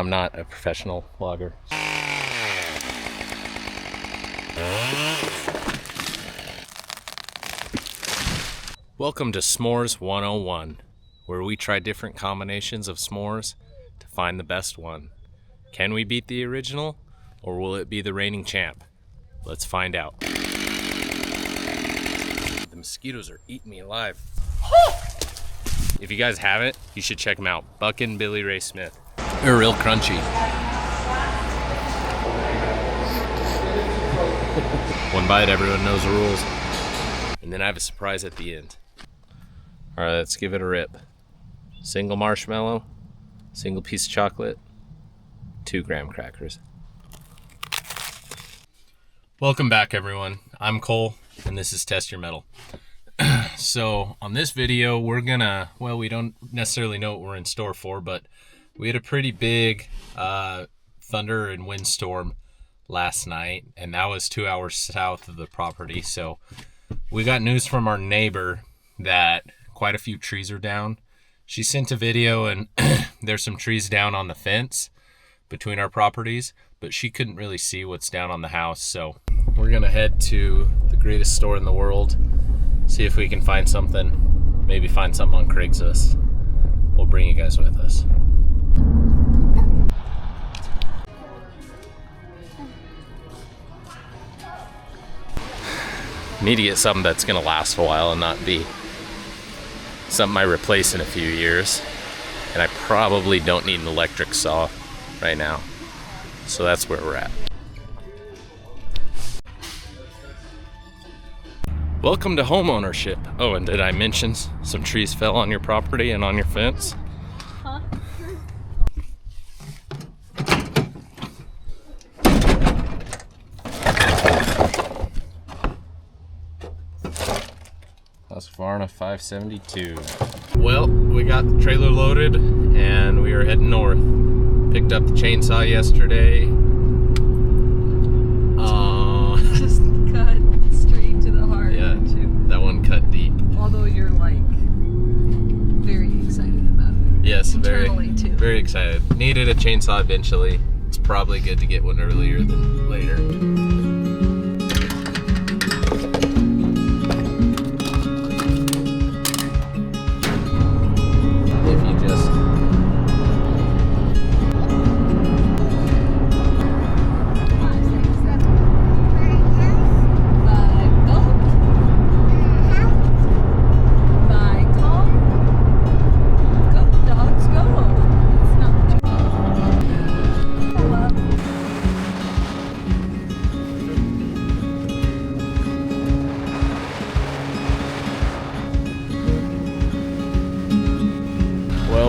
I'm not a professional vlogger. Welcome to S'mores 101, where we try different combinations of s'mores to find the best one. Can we beat the original, or will it be the reigning champ? Let's find out. The mosquitoes are eating me alive. If you guys haven't, you should check them out. Buckin' Billy Ray Smith. They're real crunchy. One bite, everyone knows the rules. And then I have a surprise at the end. All right, let's give it a rip. Single marshmallow, single piece of chocolate, 2 graham crackers. Welcome back, everyone. I'm Cole, and this is Test Your Metal. So on this video, we're gonna, well, we don't necessarily know what we're in store for, but we had a pretty big thunder and windstorm last night, and that was 2 hours south of the property. So we got news from our neighbor that quite a few trees are down. She sent a video, and there's some trees down on the fence between our properties, but she couldn't really see what's down on the house. So we're gonna head to the greatest store in the world, see if we can find something, maybe find something on Craigslist. We'll bring you guys with us. Need to get something that's gonna last a while and not be something I replace in a few years. And I probably don't need an electric saw right now. So that's where we're at. Welcome to homeownership. Oh, and did I mention some trees fell on your property and on your fence? Huh? That's far enough, 572. Well, we got the trailer loaded and we are heading north. Picked up the chainsaw yesterday. Just cut straight to the heart. Yeah, that one cut deep. Although you're like very excited about it. Yes, Internally, too. very excited. Needed a chainsaw eventually. It's probably good to get one earlier than later.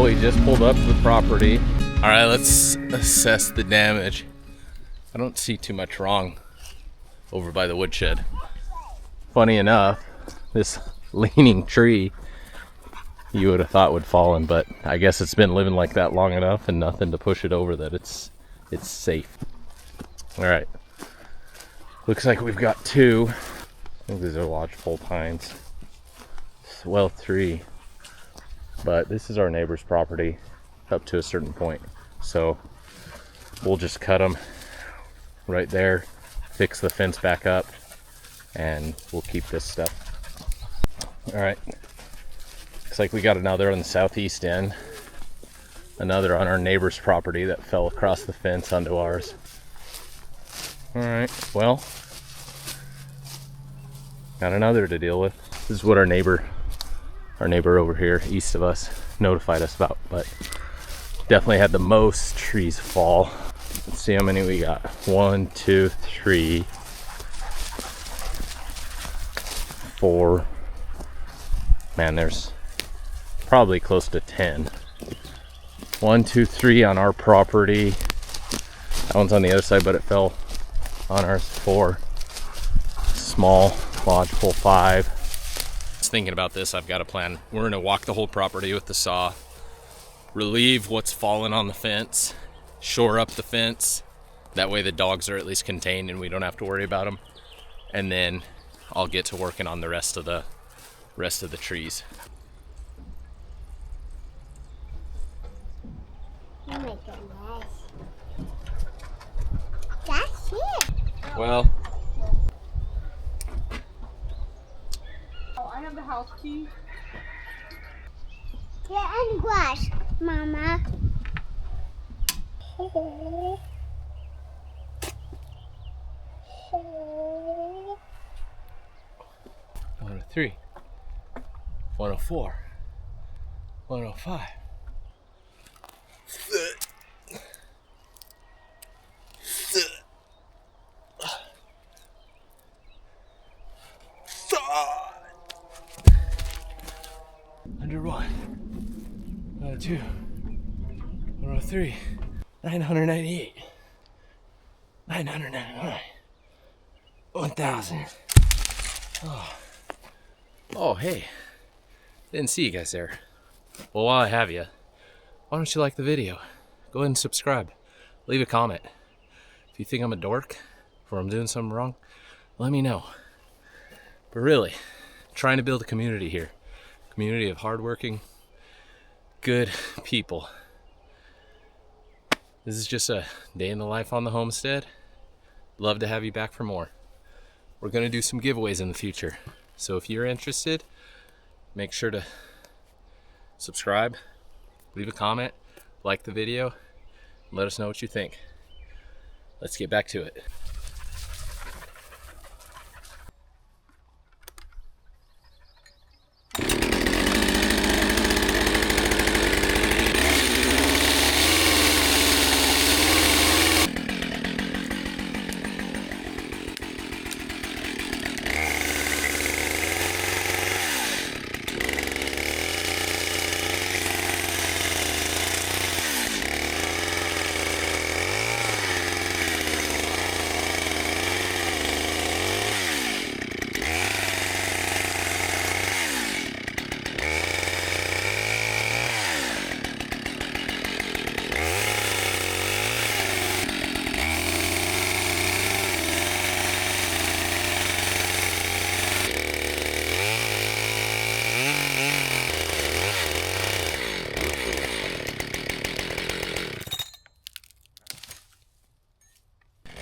We just pulled up to the property. All right, let's assess the damage. I don't see too much wrong over by the woodshed. Funny enough, this leaning tree you would have thought would fall in, but I guess it's been living like that long enough and nothing to push it over that it's safe. All right, looks like we've got 2. I think these are lodgepole pines. Well, 3. But this is our neighbor's property up to a certain point. So we'll just cut them right there, fix the fence back up, and we'll keep this stuff. All right, looks like we got another on the southeast end, another on our neighbor's property that fell across the fence onto ours. All right, well, got another to deal with. This is what our neighbor over here east of us notified us about, but definitely had the most trees fall. Let's see how many we got. 1, 2, 3, 4. Man, there's probably close to 10. 1, 2, 3 on our property. That one's on the other side, but it fell on ours. 4. Small lodgepole. 5. Thinking about this, I've got a plan. We're gonna walk the whole property with the saw, relieve what's fallen on the fence, shore up the fence. That way the dogs are at least contained and we don't have to worry about them. And then I'll get to working on the rest of the trees. my goodness. That's it. Well, Oh, I have the house key. Get on the grass, Mama. oh. 103, 104, 105. Under 102, 103, 998, 999, 1,000. Oh, hey. Didn't see you guys there. Well, while I have you, why don't you like the video? Go ahead and subscribe. Leave a comment. If you think I'm a dork or I'm doing something wrong, let me know. But really, trying to build a community here. Community of hardworking, good people. This is just a day in the life on the homestead. Love to have you back for more. We're gonna do some giveaways in the future. So if you're interested, make sure to subscribe, leave a comment, like the video, and let us know what you think. Let's get back to it.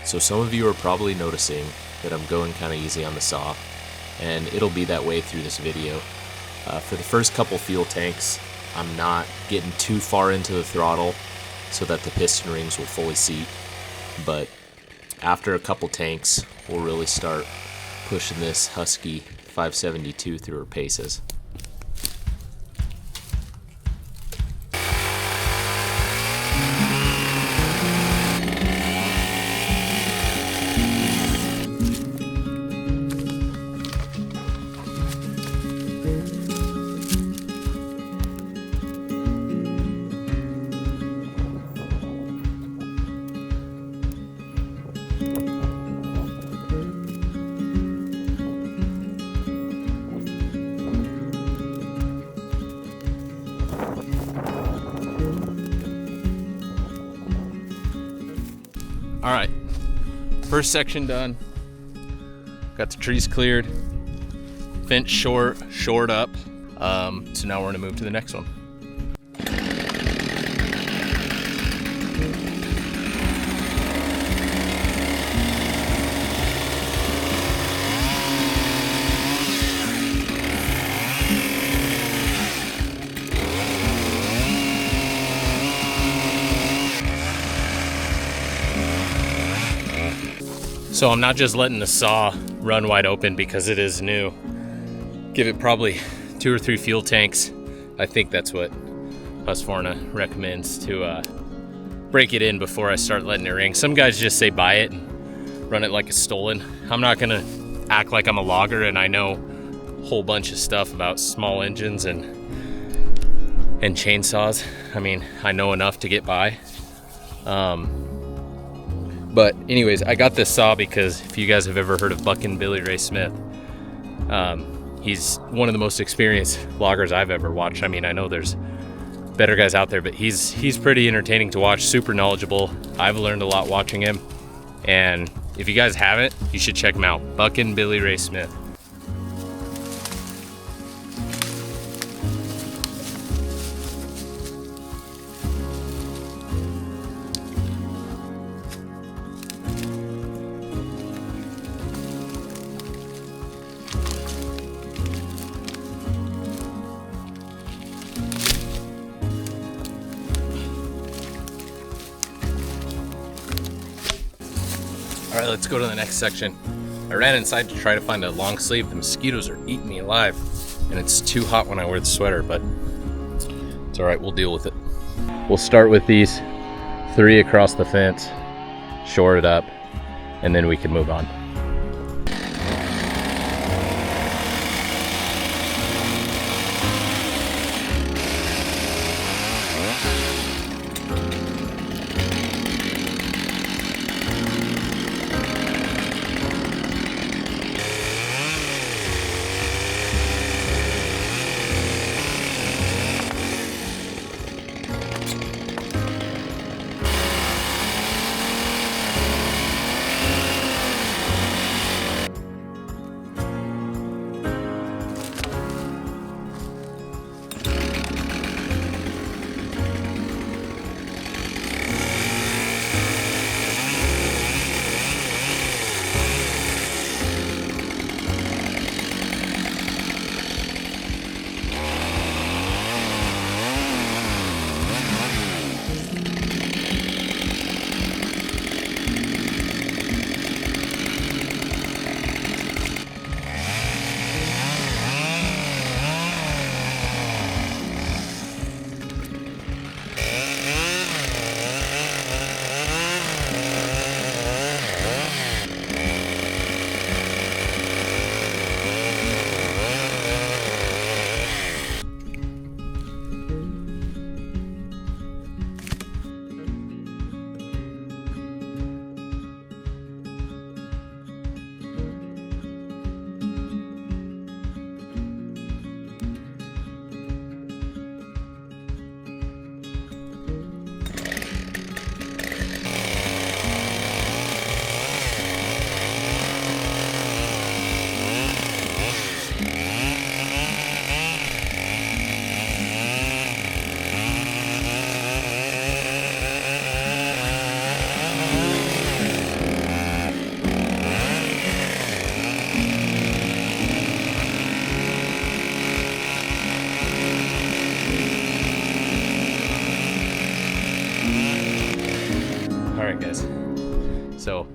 So some of you are probably noticing that I'm going kind of easy on the saw, and it'll be that way through this video. For the first couple fuel tanks, I'm not getting too far into the throttle so that the piston rings will fully seat, but after a couple tanks, we'll really start pushing this Husky 572 through her paces. All right, first section done. Got the trees cleared, fence shored up. So now we're gonna move to the next one. So I'm not just letting the saw run wide open because it is new. Give it probably 2 or 3 fuel tanks. I think that's what Husqvarna recommends to break it in before I start letting it ring. Some guys just say buy it and run it like it's stolen. I'm not gonna act like I'm a logger and I know a whole bunch of stuff about small engines and chainsaws. I mean, I know enough to get by. But anyways, I got this saw because if you guys have ever heard of Buckin' Billy Ray Smith, he's one of the most experienced loggers I've ever watched. I mean, I know there's better guys out there, but he's pretty entertaining to watch, super knowledgeable. I've learned a lot watching him. And if you guys haven't, you should check him out. Buckin' Billy Ray Smith. All right, let's go to the next section. I ran inside to try to find a long sleeve. The mosquitoes are eating me alive, and it's too hot when I wear the sweater, but it's all right, we'll deal with it. We'll start with these 3 across the fence, shore it up, and then we can move on. Alright guys, so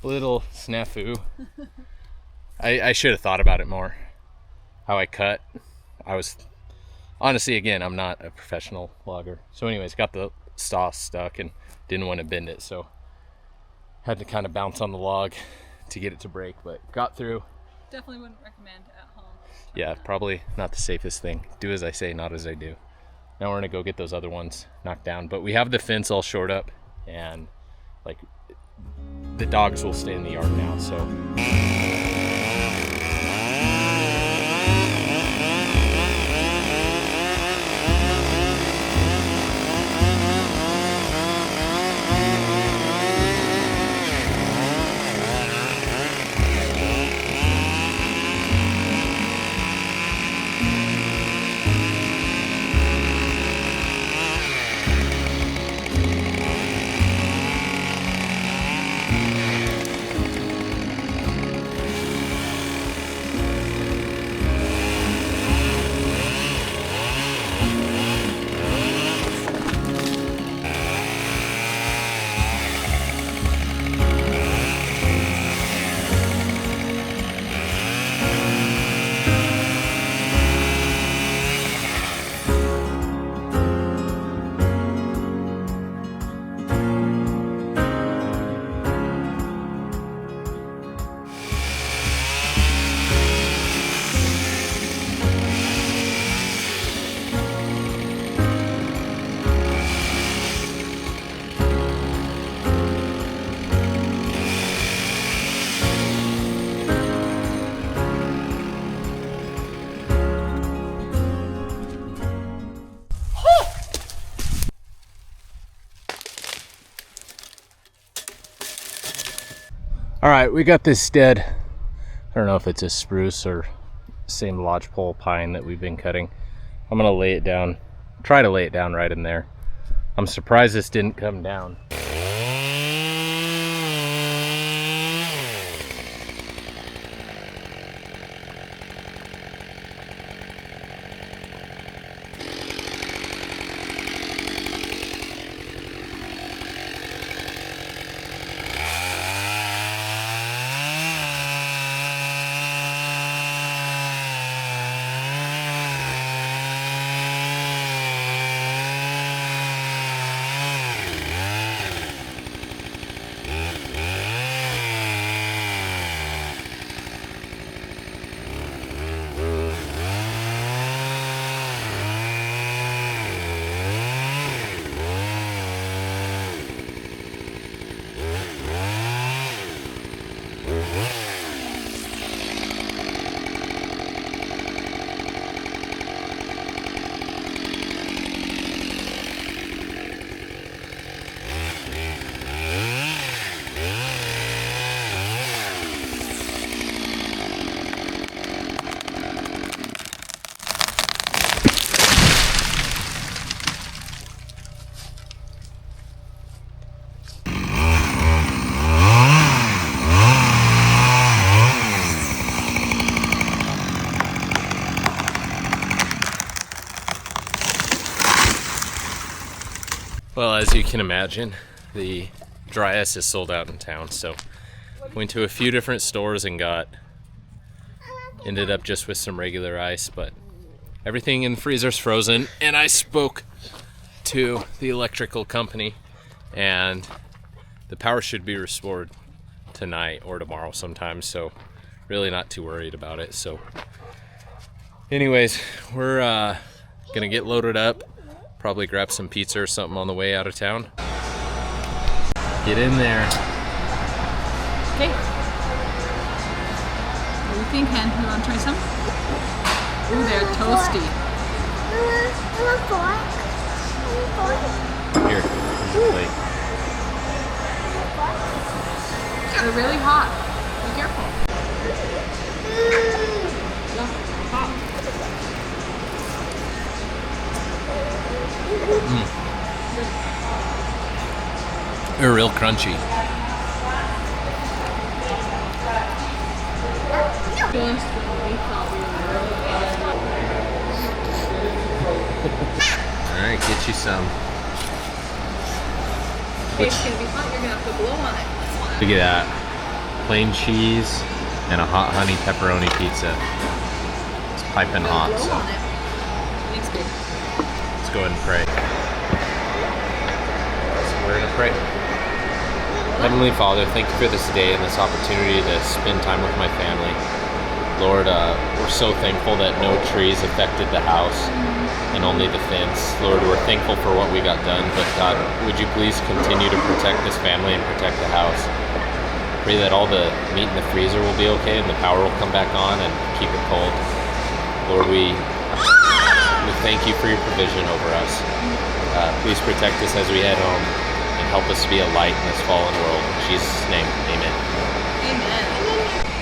little snafu. I should have thought about it more, how I cut. I was, honestly, again, I'm not a professional logger. So anyways, got the saw stuck and didn't want to bend it, so had to kind of bounce on the log to get it to break, but got through. Definitely wouldn't recommend at home. Yeah, probably not the safest thing. Do as I say, not as I do. Now we're gonna go get those other ones knocked down, but we have the fence all shored up, and like the dogs will stay in the yard now, so. All right, we got this dead, I don't know if it's a spruce or same lodgepole pine that we've been cutting. I'm gonna lay it down, try to lay it down right in there. I'm surprised this didn't come down. Well, as you can imagine, the dry ice is sold out in town, so went to a few different stores and ended up just with some regular ice, but everything in the freezer's frozen. And I spoke to the electrical company, and the power should be restored tonight or tomorrow sometime, so really not too worried about it. So anyways, we're gonna get loaded up, probably grab some pizza or something on the way out of town. Get in there. Okay. What do you think, Hen? You want to try some? Ooh, they're toasty. Here, here's your plate. They're really hot. Be careful. Yeah, hot. They're real crunchy. Alright, get you some. It's gonna be hot, you're gonna have to blow on it. Look at that. Plain cheese and a hot honey pepperoni pizza. It's piping hot. Blow So on it. Thanks, babe. let's go ahead and pray. So we're gonna pray. Heavenly Father, thank you for this day and this opportunity to spend time with my family. Lord, we're so thankful that no trees affected the house and only the fence. Lord, we're thankful for what we got done, but God, would you please continue to protect this family and protect the house? Pray that all the meat in the freezer will be okay and the power will come back on and keep it cold. Lord, we thank you for your provision over us. Please protect us as we head home and help us to be a light in this fallen world. In Jesus' name, amen. Amen.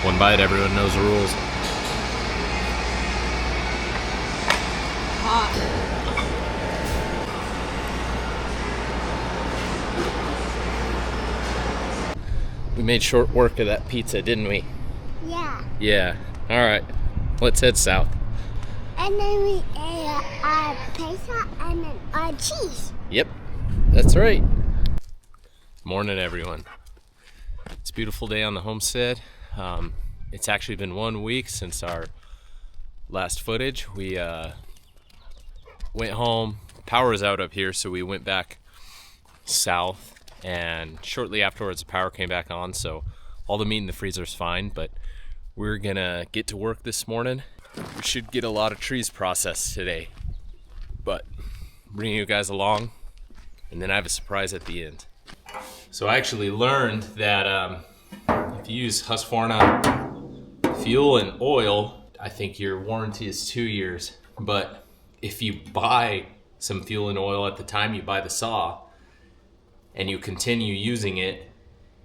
One bite, everyone knows the rules. Hot. We made short work of that pizza, didn't we? Yeah. Yeah. All right. Let's head south. And then we ate a pizza and then a cheese. Yep. That's right. Morning, everyone. It's a beautiful day on the homestead. It's actually been 1 week since our last footage. We went home. Power is out up here, so we went back south, and shortly afterwards the power came back on, so all the meat in the freezer is fine. But we're gonna get to work this morning. We should get a lot of trees processed today, but bring you guys along, and then I have a surprise at the end. So I actually learned that if you use Husqvarna fuel and oil, I think your warranty is 2 years. But if you buy some fuel and oil at the time you buy the saw and you continue using it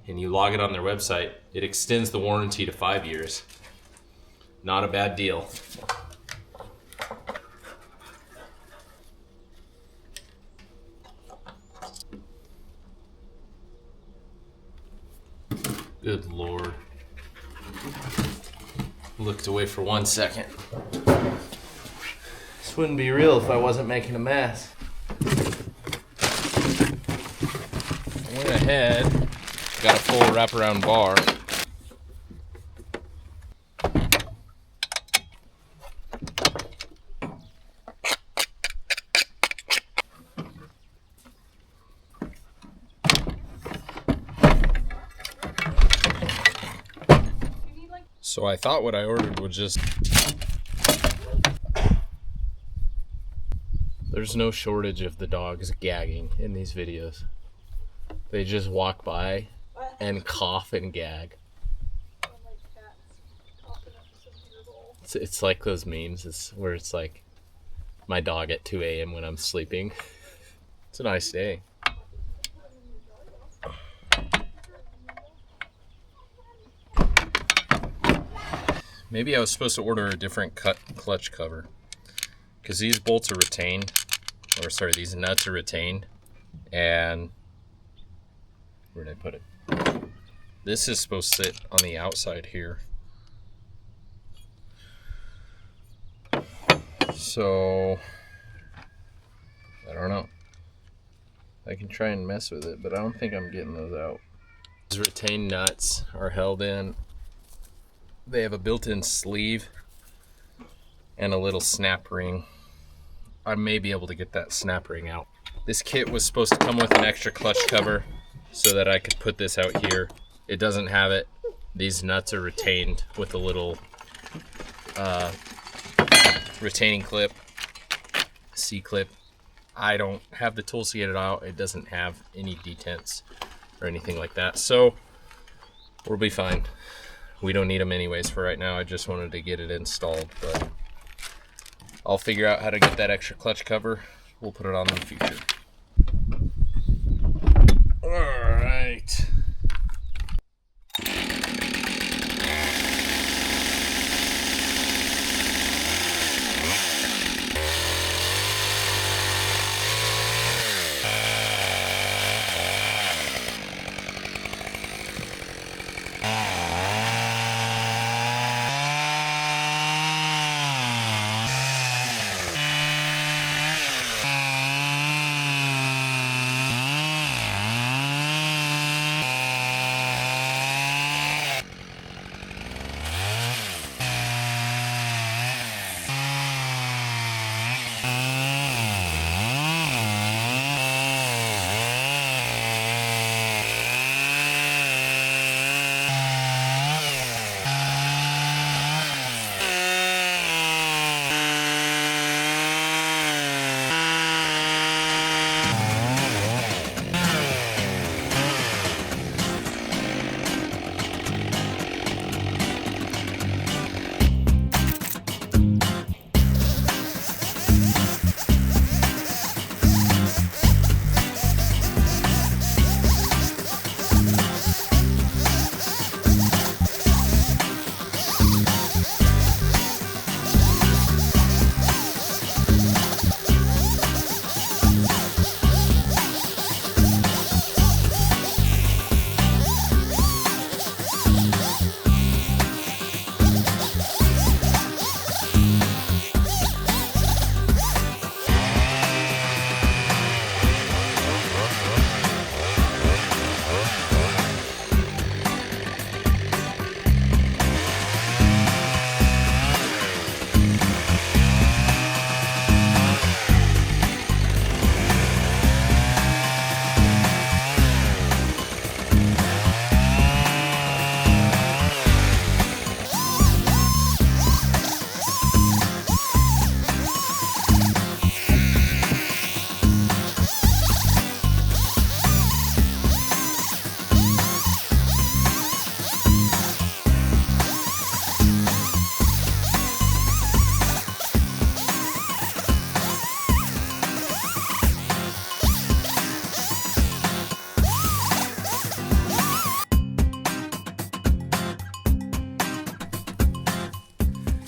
and you log it on their website, it extends the warranty to 5 years. Not a bad deal. Good Lord. Looked away for 1 second. This wouldn't be real if I wasn't making a mess. I went ahead, got a full wraparound bar. So I thought what I ordered was just... There's no shortage of the dogs gagging in these videos. They just walk by and cough and gag. It's like those memes where it's like my dog at 2 a.m. when I'm sleeping. It's a nice day. Maybe I was supposed to order a different clutch cover, because these bolts are retained, or sorry, these nuts are retained, and where did I put it? This is supposed to sit on the outside here. So I don't know. I can try and mess with it, but I don't think I'm getting those out. These retained nuts are held in. They have a built-in sleeve and a little snap ring. I may be able to get that snap ring out. This kit was supposed to come with an extra clutch cover so that I could put this out here. It doesn't have it. These nuts are retained with a little retaining clip, C-clip. I don't have the tools to get it out. It doesn't have any detents or anything like that, so we'll be fine. We don't need them anyways for right now. I just wanted to get it installed, but I'll figure out how to get that extra clutch cover. We'll put it on in the future. All right.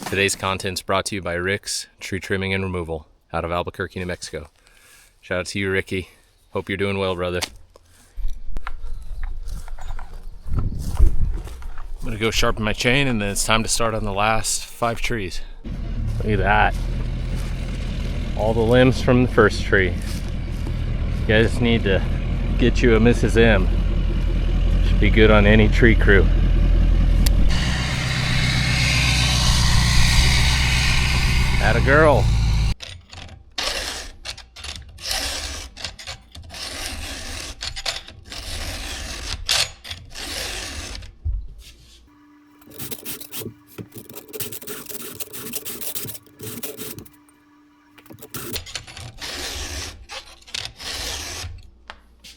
Today's content's brought to you by Rick's Tree Trimming and Removal out of Albuquerque, New Mexico. Shout out to you, Ricky. Hope you're doing well, brother. I'm gonna go sharpen my chain and then it's time to start on the last 5 trees. Look at that. All the limbs from the first tree. You guys need to get you a Mrs. M. Should be good on any tree crew. Atta girl.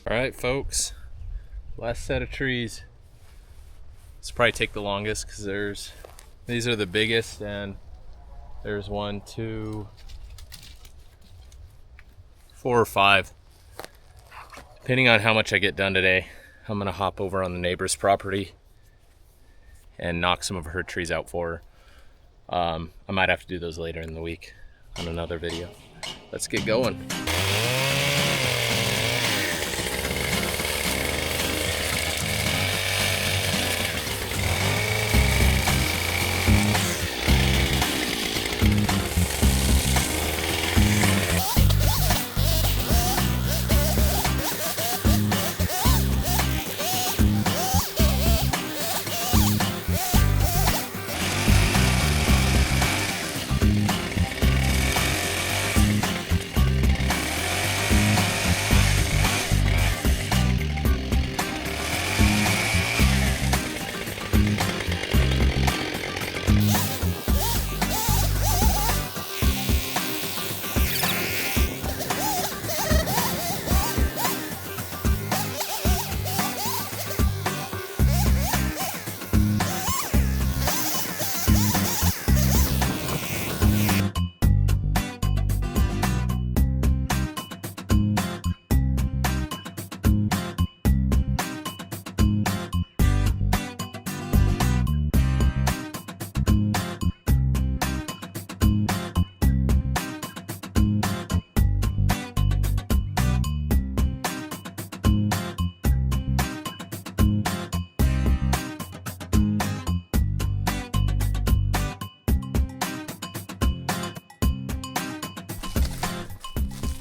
All right, folks, last set of trees. This will probably take the longest because these are the biggest, and there's 1, 2, 4 or 5. Depending on how much I get done today, I'm gonna hop over on the neighbor's property and knock some of her trees out for her. I might have to do those later in the week on another video. Let's get going.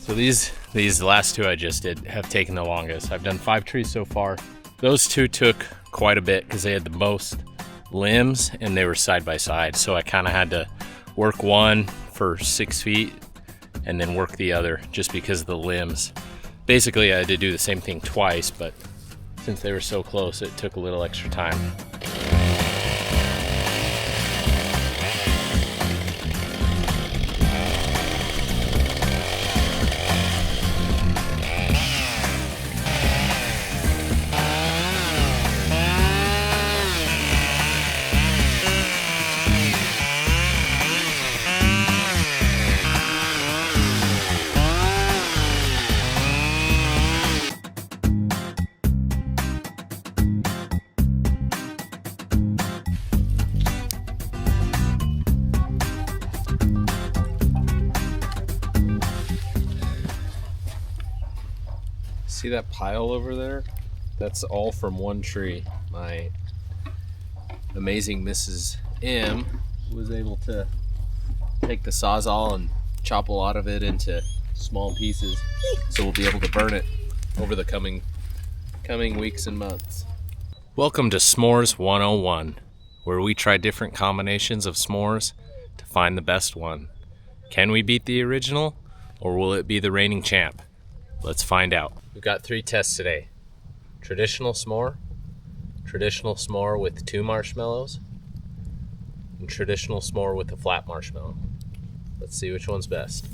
So these last two I just did have taken the longest. I've done 5 trees so far. Those two took quite a bit because they had the most limbs and they were side by side. So I kind of had to work one for 6 feet and then work the other just because of the limbs. Basically, I had to do the same thing twice, but since they were so close, it took a little extra time. See that pile over there? That's all from one tree. My amazing Mrs. M was able to take the Sawzall and chop a lot of it into small pieces, so we'll be able to burn it over the coming weeks and months. Welcome to S'mores 101, where we try different combinations of s'mores to find the best one. Can we beat the original, or will it be the reigning champ? Let's find out. We've got 3 tests today. Traditional s'more with 2 marshmallows, and traditional s'more with a flat marshmallow. Let's see which one's best.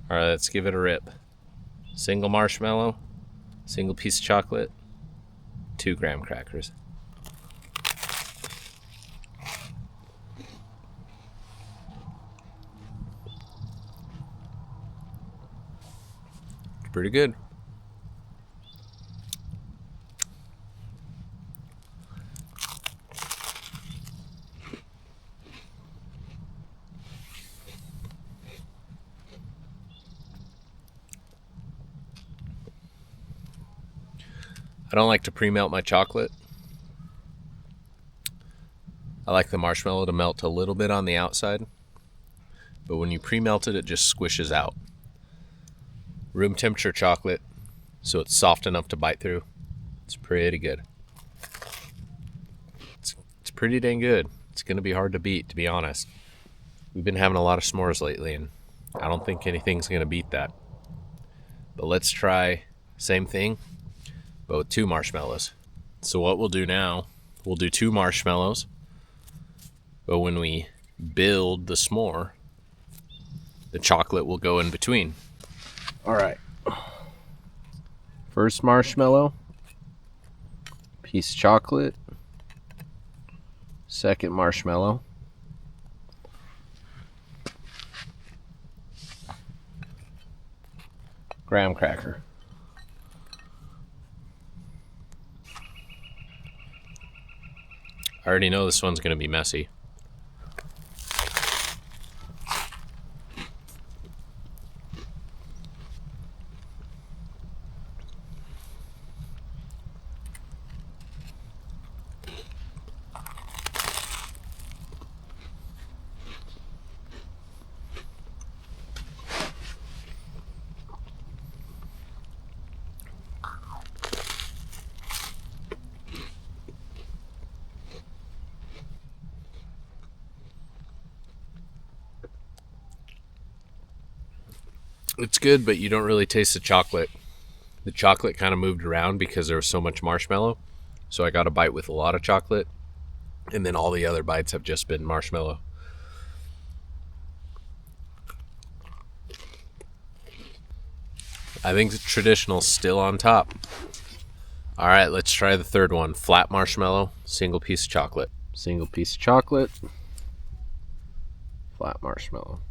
All right, let's give it a rip. Single marshmallow, single piece of chocolate, 2 graham crackers. Pretty good. I don't like to pre-melt my chocolate. I like the marshmallow to melt a little bit on the outside, but when you pre-melt it, it just squishes out. Room temperature chocolate, so it's soft enough to bite through. It's pretty good. It's pretty dang good. It's gonna be hard to beat, to be honest. We've been having a lot of s'mores lately, and I don't think anything's gonna beat that. But let's try same thing, but with 2 marshmallows. So what we'll do now, we'll do 2 marshmallows, but when we build the s'more, the chocolate will go in between. All right. First marshmallow, piece of chocolate. Second marshmallow. Graham cracker. I already know this one's going to be messy. It's good, but you don't really taste the chocolate. The chocolate kind of moved around because there was so much marshmallow. So I got a bite with a lot of chocolate, and then all the other bites have just been marshmallow. I think the traditional's still on top. All right, let's try the third one. Flat marshmallow, single piece of chocolate. Single piece of chocolate, flat marshmallow.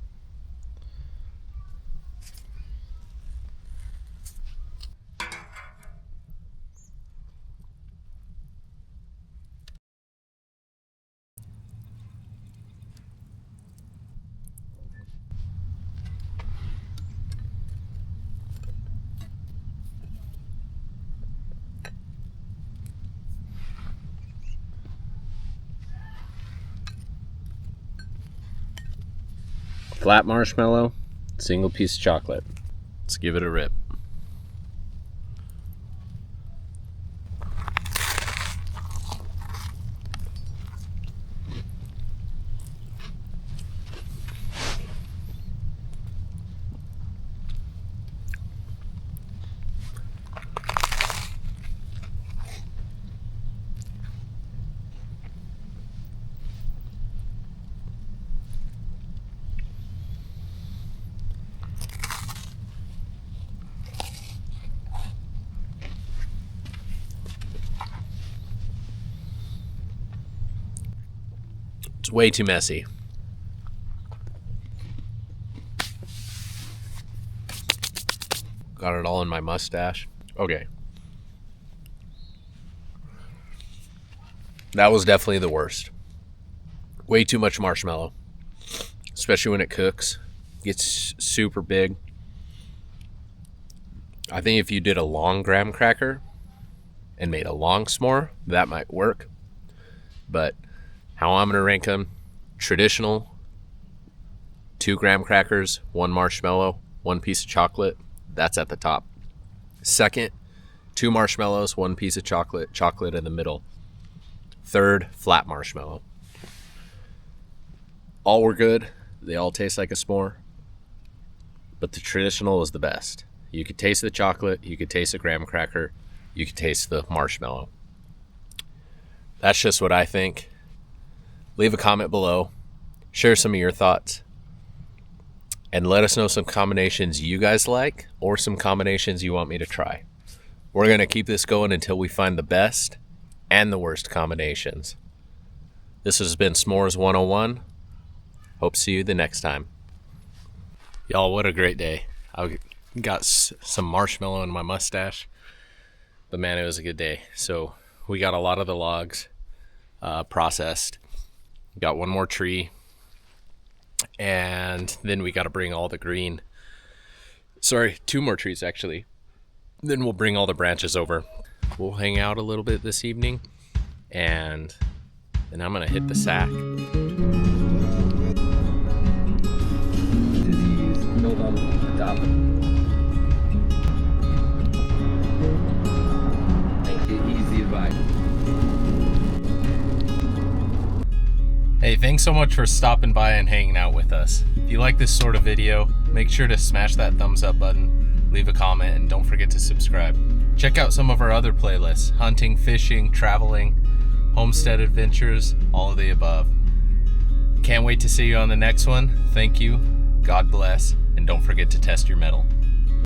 Flat marshmallow, single piece of chocolate. Let's give it a rip. It's way too messy. Got it all in my mustache. Okay. That was definitely the worst. Way too much marshmallow. Especially when it cooks. Gets super big. I think if you did a long graham cracker and made a long s'more, that might work. But how I'm going to rank them: traditional, 2 graham crackers, 1 marshmallow, 1 piece of chocolate. That's at the top. Second, 2 marshmallows, 1 piece of chocolate, chocolate in the middle. Third, flat marshmallow. All were good. They all taste like a s'more. But the traditional is the best. You could taste the chocolate, you could taste the graham cracker, you could taste the marshmallow. That's just what I think. Leave a comment below. Share some of your thoughts. And let us know some combinations you guys like or some combinations you want me to try. We're going to keep this going until we find the best and the worst combinations. This has been S'mores 101. Hope to see you the next time. Y'all, what a great day. I got some marshmallow in my mustache. But man, it was a good day. So we got a lot of the logs processed. Got 1 more tree, and then we got to bring all the green. Sorry, 2 more trees actually. Then we'll bring all the branches over. We'll hang out a little bit this evening, and then I'm gonna hit the sack. Build on the top. Make it easy to buy. Hey, thanks so much for stopping by and hanging out with us. If you like this sort of video, make sure to smash that thumbs up button, leave a comment, and don't forget to subscribe. Check out some of our other playlists: hunting, fishing, traveling, homestead adventures, all of the above. Can't wait to see you on the next one. Thank you, God bless, and don't forget to test your metal.